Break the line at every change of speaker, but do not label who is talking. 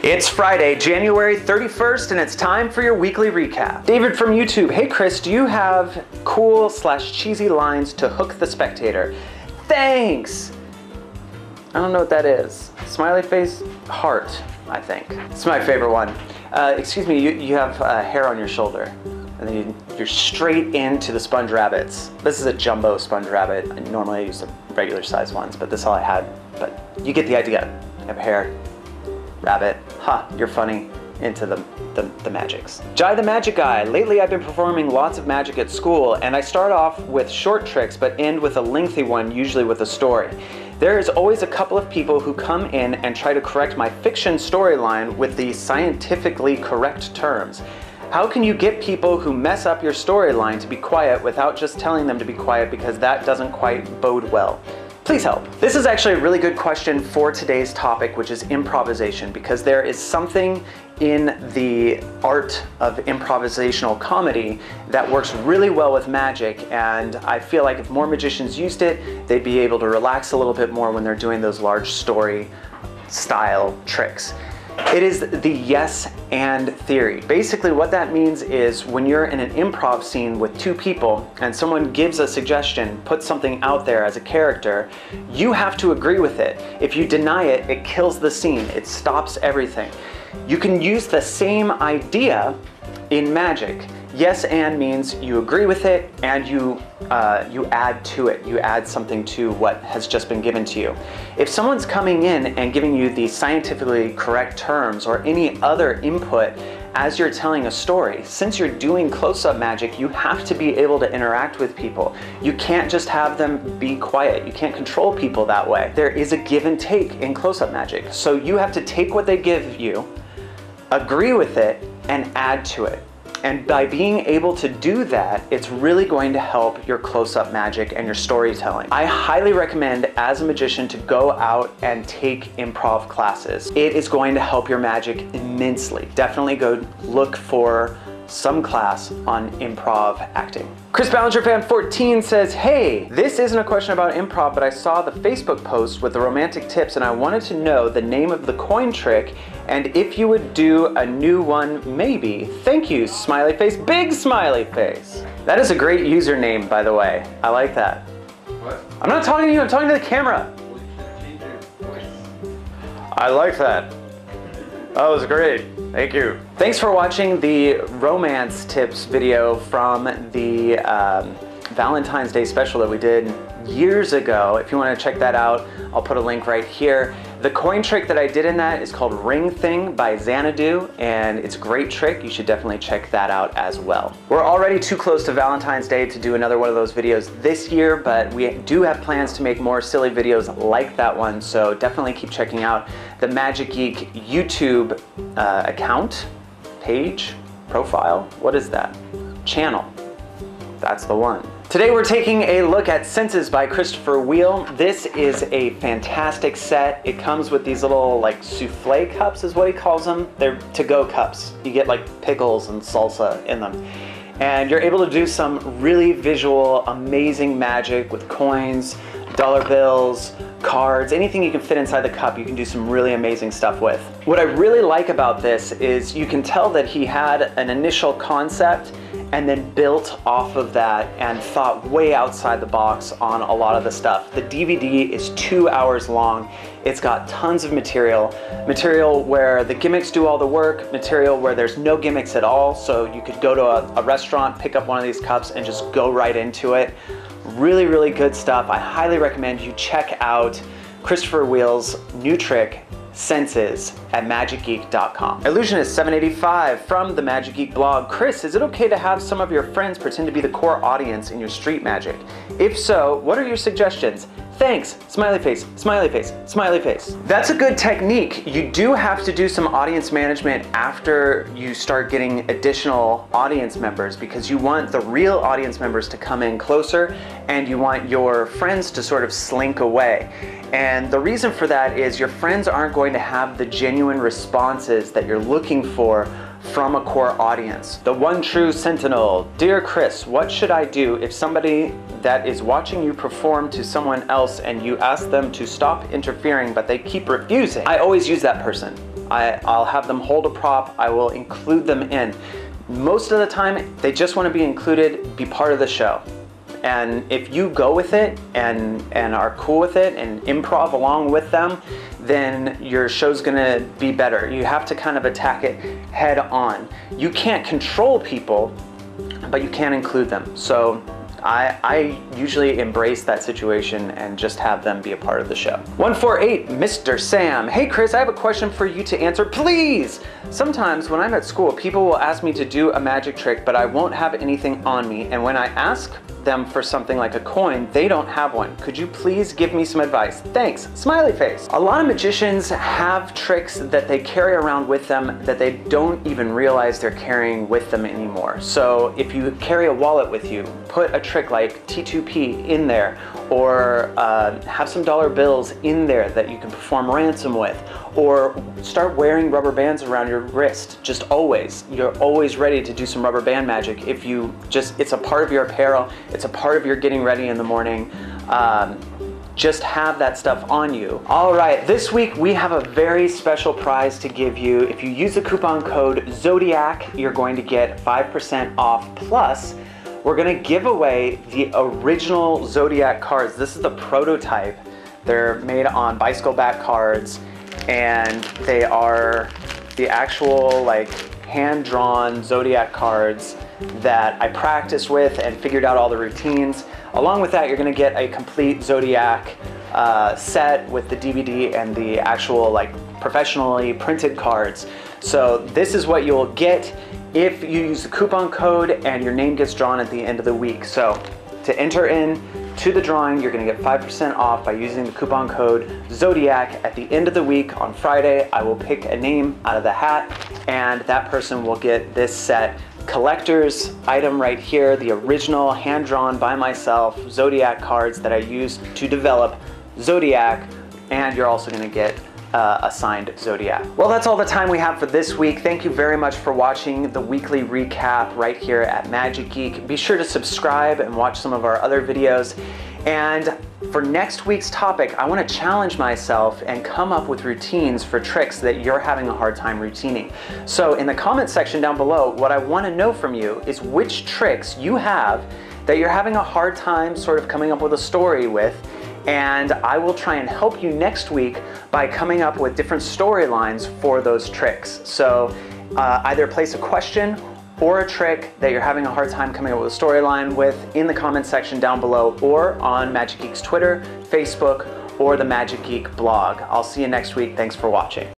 It's Friday, January 31st, and it's time for your weekly recap. David from YouTube, hey Chris, do you have cool/cheesy lines to hook the spectator? Thanks! I don't know what that is. Smiley face, heart, I think. It's my favorite one. Excuse me, you have hair on your shoulder. And then you're straight into the sponge rabbits. This is a jumbo sponge rabbit. Normally I use the regular size ones, but this is all I had. But you get the idea. You have hair, rabbit, you're funny, into the magics. Jai the Magic Guy. Lately I've been performing lots of magic at school, and I start off with short tricks but end with a lengthy one, usually with a story. There is always a couple of people who come in and try to correct my fiction storyline with the scientifically correct terms. How can you get people who mess up your storyline to be quiet without just telling them to be quiet, because that doesn't quite bode well? Please help. This is actually a really good question for today's topic, which is improvisation, because there is something in the art of improvisational comedy that works really well with magic, and I feel like if more magicians used it, they'd be able to relax a little bit more when they're doing those large story style tricks. It is the yes and theory. Basically what that means is when you're in an improv scene with two people and someone gives a suggestion, puts something out there as a character, you have to agree with it. If you deny it, it kills the scene. It stops everything. You can use the same idea in magic. Yes and means you agree with it and you add to it. You add something to what has just been given to you. If someone's coming in and giving you the scientifically correct terms or any other input as you're telling a story, since you're doing close-up magic, you have to be able to interact with people. You can't just have them be quiet. You can't control people that way. There is a give and take in close-up magic. So you have to take what they give you, agree with it, and add to it. And by being able to do that, it's really going to help your close-up magic and your storytelling. I highly recommend, as a magician, to go out and take improv classes. It is going to help your magic immensely. Definitely go look for some class on improv acting. Chris Ballinger Fan 14 says, hey, this isn't a question about improv, but I saw the Facebook post with the romantic tips and I wanted to know the name of the coin trick and if you would do a new one, maybe. Thank you, smiley face, big smiley face. That is a great username, by the way. I like that.
What?
I'm not talking to you, I'm talking to the camera.
Well, you should change your voice.
I like that. That was great. Thank you. Thanks for watching the romance tips video from the Valentine's Day special that we did years ago. If you want to check that out, I'll put a link right here. The coin trick that I did in that is called Ring Thing by Xanadu, and it's a great trick. You should definitely check that out as well. We're already too close to Valentine's Day to do another one of those videos this year, but we do have plans to make more silly videos like that one, so definitely keep checking out the Magic Geek YouTube account, page, profile, what is that? Channel. That's the one. Today we're taking a look at Senses by Christopher Wheel. This is a fantastic set. It comes with these little like souffle cups is what he calls them. They're to-go cups. You get like pickles and salsa in them. And you're able to do some really visual, amazing magic with coins, dollar bills, cards, anything you can fit inside the cup, you can do some really amazing stuff with. What I really like about this is you can tell that he had an initial concept and then built off of that and thought way outside the box on a lot of the stuff. The DVD is 2 hours long. It's got tons of material where the gimmicks do all the work, material where there's no gimmicks at all, so you could go to a restaurant, pick up one of these cups and just go right into it. Really, really good stuff. I highly recommend you check out Christopher Wheel's new trick, Senses, at magicgeek.com. Illusionist785 from the Magic Geek blog. Chris, is it okay to have some of your friends pretend to be the core audience in your street magic? If so, what are your suggestions? Thanks, smiley face, smiley face, smiley face. That's a good technique. You do have to do some audience management after you start getting additional audience members, because you want the real audience members to come in closer and you want your friends to sort of slink away. And the reason for that is your friends aren't going to have the genuine responses that you're looking for from a core audience. The one true sentinel. Dear Chris, what should I do if somebody that is watching you perform to someone else and you ask them to stop interfering but they keep refusing? I always use that person. I'll have them hold a prop. I will include them in. Most of the time, they just want to be included, be part of the show. And if you go with it and are cool with it and improv along with them, then your show's gonna be better. You have to kind of attack it head on. You can't control people, but you can include them. So I usually embrace that situation and just have them be a part of the show. 148, Mr. Sam. Hey Chris, I have a question for you to answer, please. Sometimes when I'm at school, people will ask me to do a magic trick, but I won't have anything on me. And when I ask them for something like a coin, they don't have one. Could you please give me some advice? Thanks, smiley face. A lot of magicians have tricks that they carry around with them that they don't even realize they're carrying with them anymore. So if you carry a wallet with you, put a trick like T2P in there, or have some dollar bills in there that you can perform ransom with, or start wearing rubber bands around your wrist. Just always. You're always ready to do some rubber band magic. If you just, it's a part of your apparel, it's a part of your getting ready in the morning. Just have that stuff on you. All right, this week we have a very special prize to give you. If you use the coupon code Zodiac, you're going to get 5% off. Plus, we're gonna give away the original Zodiac cards. This is the prototype. They're made on bicycle back cards, and they are the actual like hand-drawn Zodiac cards that I practiced with and figured out all the routines. Along with that, you're gonna get a complete Zodiac set with the DVD and the actual like professionally printed cards. So this is what you'll get if you use the coupon code and your name gets drawn at the end of the week. So to enter in to the drawing, you're gonna get 5% off by using the coupon code Zodiac. At the end of the week on Friday, I will pick a name out of the hat, and that person will get this set. Collector's item right here, the original hand-drawn by myself Zodiac cards that I used to develop Zodiac, and you're also gonna get a signed Zodiac. Well, that's all the time we have for this week. Thank you very much for watching the weekly recap right here at Magic Geek. Be sure to subscribe and watch some of our other videos. And for next week's topic, I want to challenge myself and come up with routines for tricks that you're having a hard time routining. So in the comment section down below, what I want to know from you is which tricks you have that you're having a hard time sort of coming up with a story with, and I will try and help you next week by coming up with different storylines for those tricks. So either place a question or a trick that you're having a hard time coming up with a storyline with in the comment section down below, or on Magic Geek's Twitter, Facebook, or the Magic Geek blog. I'll see you next week. Thanks for watching.